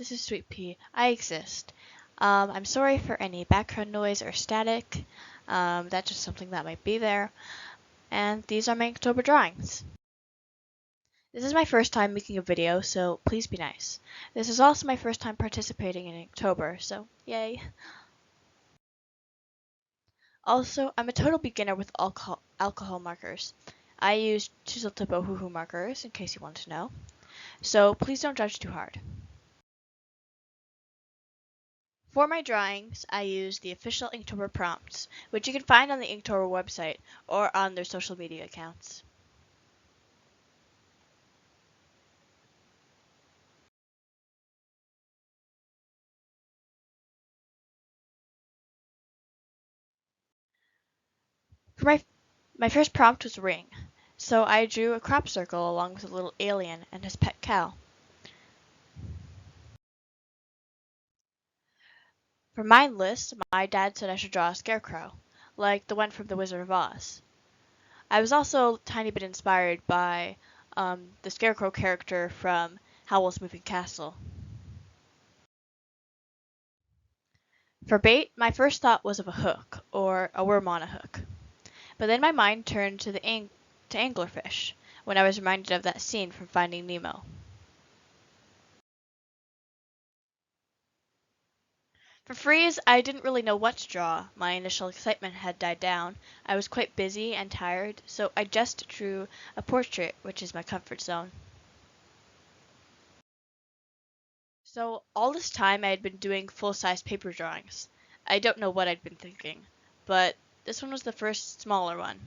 this is Sweet Pea. I exist. I'm sorry for any background noise or static. That's just something that might be there. And these are my Inktober drawings. This is my first time making a video, so please be nice. This is also my first time participating in Inktober, so yay. Also, I'm a total beginner with alcohol markers. I use chisel tip Ohuhu markers, in case you want to know. So please don't judge too hard. For my drawings, I use the official Inktober prompts, which you can find on the Inktober website or on their social media accounts. For my first prompt was ring, so I drew a crop circle along with a little alien and his pet cow. For mindless, my dad said I should draw a scarecrow, like the one from The Wizard of Oz. I was also a tiny bit inspired by the scarecrow character from Howl's Moving Castle. For bait, my first thought was of a hook, or a worm on a hook. But then my mind turned to anglerfish, when I was reminded of that scene from Finding Nemo. For freeze, I didn't really know what to draw. My initial excitement had died down. I was quite busy and tired, so I just drew a portrait, which is my comfort zone. So all this time I had been doing full-size paper drawings. I don't know what I'd been thinking, but this one was the first smaller one.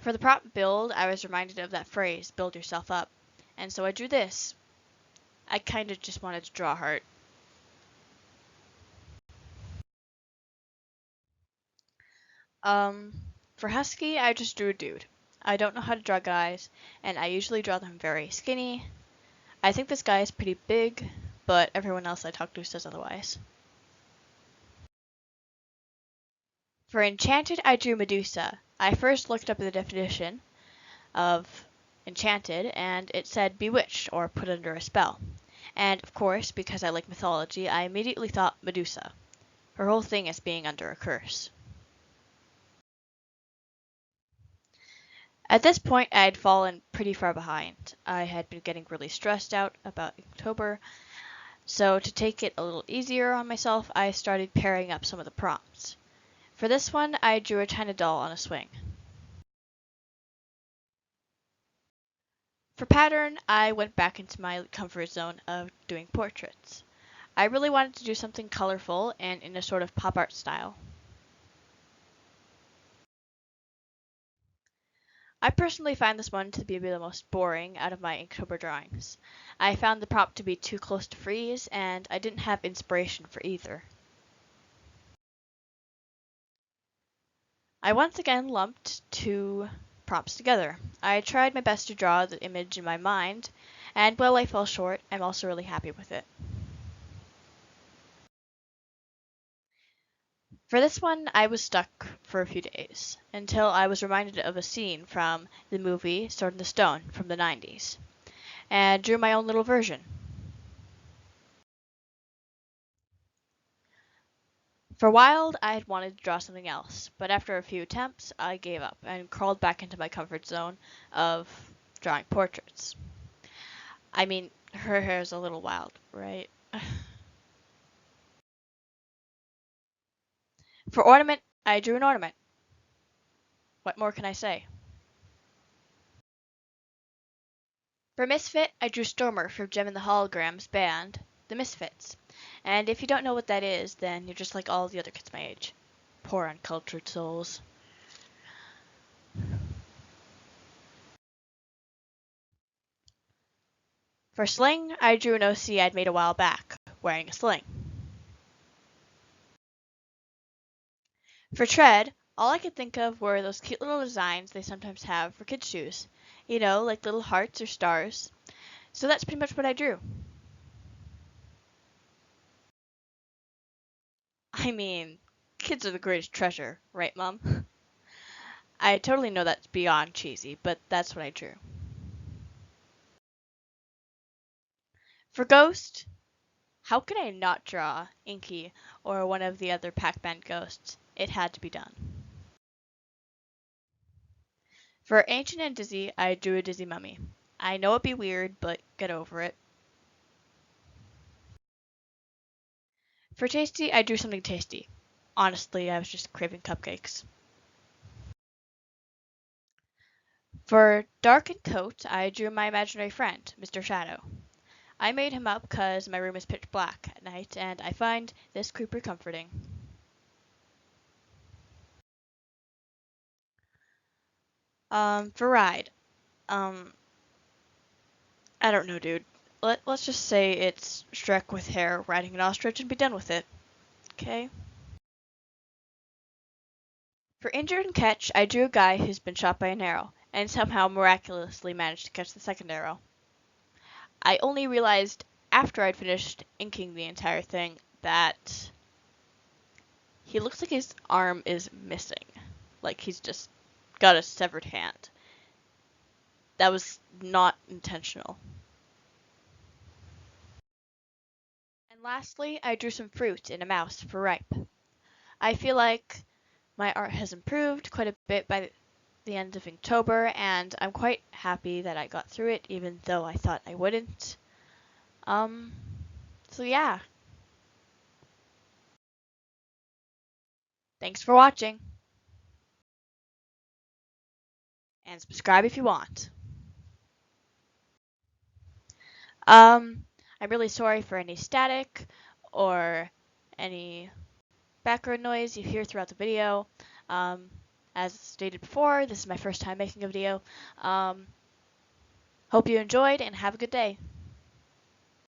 For the prop build, I was reminded of that phrase, build yourself up, and so I drew this. I kinda just wanted to draw a heart. For husky, I just drew a dude. I don't know how to draw guys, and I usually draw them very skinny. I think this guy is pretty big, but everyone else I talk to says otherwise. For enchanted, I drew Medusa. I first looked up the definition of enchanted, and it said bewitched or put under a spell. And of course, because I like mythology, I immediately thought Medusa. Her whole thing is being under a curse. At this point, I had fallen pretty far behind. I had been getting really stressed out about Inktober, so to take it a little easier on myself, I started pairing up some of the prompts. For this one, I drew a China doll on a swing. For pattern, I went back into my comfort zone of doing portraits. I really wanted to do something colorful and in a sort of pop art style. I personally find this one to be the most boring out of my Inktober drawings. I found the prompt to be too close to freeze, and I didn't have inspiration for either. I once again lumped two prompts together. I tried my best to draw the image in my mind, and while I fell short, I'm also really happy with it. For this one, I was stuck for a few days, until I was reminded of a scene from the movie Sword in the Stone from the 90s, and drew my own little version. For Wild, I had wanted to draw something else, but after a few attempts, I gave up and crawled back into my comfort zone of drawing portraits. I mean, her hair is a little wild, right? For ornament, I drew an ornament. What more can I say? For Misfit, I drew Stormer from Gem and the Holograms band, The Misfits. And if you don't know what that is, then you're just like all the other kids my age. Poor uncultured souls. For Sling, I drew an OC I'd made a while back, wearing a sling. For Tread, all I could think of were those cute little designs they sometimes have for kids' shoes. You know, like little hearts or stars. So that's pretty much what I drew. I mean, kids are the greatest treasure, right, Mom? I totally know that's beyond cheesy, but that's what I drew. For Ghost, How could I not draw Inky or one of the other Pac-Man ghosts? It had to be done. For Ancient and Dizzy, I drew a Dizzy mummy. I know it'd be weird, but get over it. For Tasty, I drew something tasty. Honestly, I was just craving cupcakes. For Dark and Coat, I drew my imaginary friend, Mr. Shadow. I made him up because my room is pitch black at night, and I find this creeper comforting. For Ride, um, I don't know, dude. Let's just say it's Shrek with hair riding an ostrich and be done with it. Okay? For Injured and Catch, I drew a guy who's been shot by an arrow, and somehow miraculously managed to catch the second arrow. I only realized after I'd finished inking the entire thing that he looks like his arm is missing. Like he's just got a severed hand. That was not intentional. And lastly, I drew some fruit and a mouse for Ripe. I feel like my art has improved quite a bit by the end of Inktober, and I'm quite happy that I got through it, even though I thought I wouldn't. So yeah. Thanks for watching, and subscribe if you want. Um, I'm really sorry for any static or any background noise you hear throughout the video. Um, as stated before, this is my first time making a video. Hope you enjoyed and have a good day.